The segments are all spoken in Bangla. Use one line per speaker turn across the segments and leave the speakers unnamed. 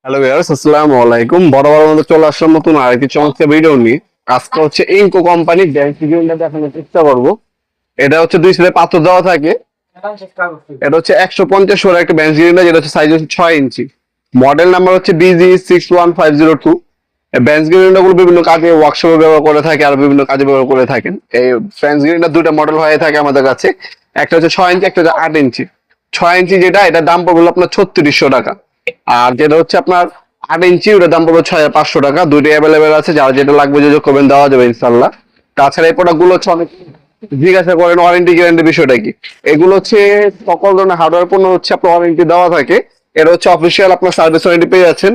হ্যালো ভিউয়ার্স, আসসালামু আলাইকুম। বরাবর মতো চলে আসলাম নতুন আরেকটি চমৎকার ভিডিও নিয়ে। আজকে হচ্ছে ইনকো কোম্পানির ব্যাংক সিকিউরিটিটা দেখানোর চেষ্টা করবো। এটা হচ্ছে দুই সাইডে পাথর দেওয়া থাকে। এটা হচ্ছে 150 ওয়াট একটা ব্যাংক সিকিউরিটি, যেটা হচ্ছে সাইজ হচ্ছে 6 ইঞ্চি। মডেল নাম্বার হচ্ছে BG61502। ব্যাংক সিকিউরিটি গুলো বিভিন্ন কাজে ওয়ার্কশপে ব্যবহার করে থাকে আর বিভিন্ন কাজে ব্যবহার করে থাকেন। এই ব্যাংক সিকিউরিটি দুটো মডেল হয়ে থাকে আমাদের কাছে। একটা হচ্ছে 6 ইঞ্চি, একটা হচ্ছে 8 ইঞ্চি। 6 ইঞ্চি যেটা, এটার দাম পড়বে আপনার 3600 টাকা। আর যেটা হচ্ছে আপনার 8 ইঞ্চি, ওটার দাম পড়বে 6500 টাকা। দুইটাই অ্যাভেলেবেল আছে, যার যেটা লাগবে যোগাযোগ করবেন, দেওয়া যাবে ইনশাল্লাহ। তাছাড়া এই প্রোডাক্ট গুলো হচ্ছে অনেক জিজ্ঞাসা করেন ওয়ারেন্টি গ্যারান্টি বিষয়টা কি। এগুলো হচ্ছে সকল ধরনের হার্ডওয়্যার পণ্য হচ্ছে আপনার ওয়ারেন্টি দেওয়া থাকে। এটা হচ্ছে অফিসিয়াল, আপনার সার্ভিস ওয়ারেন্টি পেয়ে যাচ্ছেন,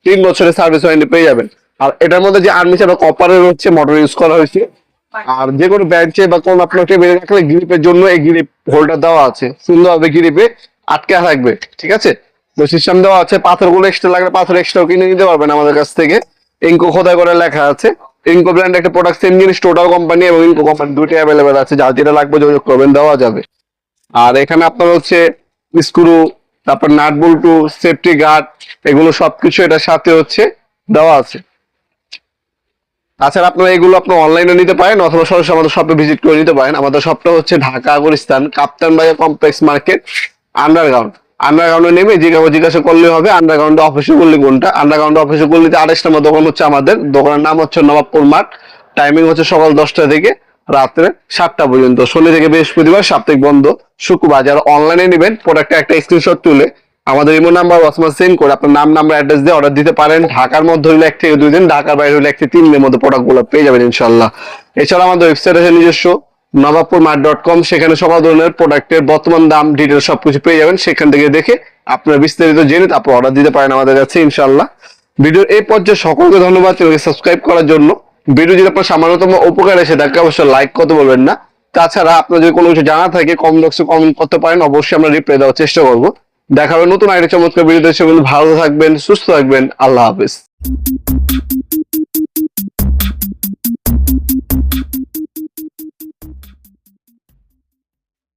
3 বছরের সার্ভিস ওয়ারেন্টি পেয়ে যাবেন। আর এটার মধ্যে যে আর্মিচার বা কপারের হচ্ছে মোটর ইউজ করা হয়েছে। আর যে কোনো ব্যাংকে বা কোন আপনার টেবিলে রাখলে গ্রিপের জন্য এই গ্রিপ হোল্ডার দেওয়া আছে, সুন্দরভাবে গ্রিপে আটকে থাকবে। ঠিক আছে, তো সিস্টেম দেওয়া আছে। পাথরগুলো এক্সট্রা লাগলে পাথর এক্সট্রা কিনে নিতে পারবেন আমাদের কাছ থেকে। ইনকো খোদাই করে লেখা আছে। ইনকো ব্র্যান্ড একটা প্রোডাক্ট, সেম জিনিস টোটাল কোম্পানি এবং ইনকো কোম্পানি দুটোই অ্যাভেলেবেল আছে, যার যেটা লাগবে যোগাযোগ করবেন, দেওয়া যাবে। আর এখানে আপনার হচ্ছে স্ক্রু, তারপর নাট বল্টু, সেফটি গার্ড, এগুলো সবকিছু এটার সাথে হচ্ছে দেওয়া আছে। তাছাড়া আপনারা এগুলো আপনার অনলাইনে নিতে পারেন অথবা সরাসরি আমাদের শপে ভিজিট করে নিতে পারেন। আমাদের শপটা হচ্ছে ঢাকা গুলিস্তান কাপ্তান বাজার কমপ্লেক্স মার্কেট, আন্ডারগ্রাউন্ড। আন্ডারগ্রাউন্ডে নেমে জিজ্ঞাসা করলে হবে আন্ডারগ্রাউন্ড অফিসে গল্লি কোনটা। আন্ডারগ্রাউন্ড অফিসে গল্লিতে 28 নম্বর দোকান হচ্ছে আমাদের। দোকানের নাম হচ্ছে নবাবপুর মাঠ। টাইমিং হচ্ছে সকাল 10টা থেকে রাত্রে 7টা পর্যন্ত। শনি থেকে বৃহস্পতিবার সাপ্তাহিক বন্ধ। শুক্রবার যারা অনলাইনে নেবেন, প্রোডাক্টের একটা স্ক্রিনশট তুলে আমাদের ইমো নাম্বার ওয়াটসঅ্যাপ সেন্ড করে আপনার নাম, নাম্বার, অ্যাড্রেস দিয়ে অর্ডার দিতে পারেন। ঢাকার মধ্যে হইলে 1 থেকে 2 দিন, ঢাকার বাইরে হইলে 1 থেকে 3 দিনের মধ্যে প্রোডাক্ট গুলো পেয়ে যাবেন ইনশাল্লাহ। এছাড়া আমাদের ওয়েবসাইট আছে নিজস্ব, নবাবপুরমার্ট.com। সেখানে সব ধরনের প্রোডাক্টের বর্তমান দাম, ডিটেল সবকিছু পেয়ে যাবেন। সেখান থেকে দেখে আপনারা বিস্তারিত জেনে তারপর অর্ডার দিতে পারেন আমাদের কাছে ইনশাল্লাহ। ভিডিওর এই পর্যায়ে সকলকে ধন্যবাদ চ্যানেলকে সাবস্ক্রাইব করার জন্য। ভিডিও যদি আপনার সামান্যতম উপকার এসে থাকে, অবশ্যই লাইক করতে বলবেন না। তাছাড়া আপনার যদি কোনো কিছু জানা থাকে কমেন্ট বক্সে কমেন্ট করতে পারেন, অবশ্যই আমরা রিপ্লাই দেওয়ার চেষ্টা করবো। দেখা হবে নতুন আরেকটা চমৎকার ভিডিওতে। ভালো থাকবেন, সুস্থ থাকবেন। আল্লাহ হাফেজ।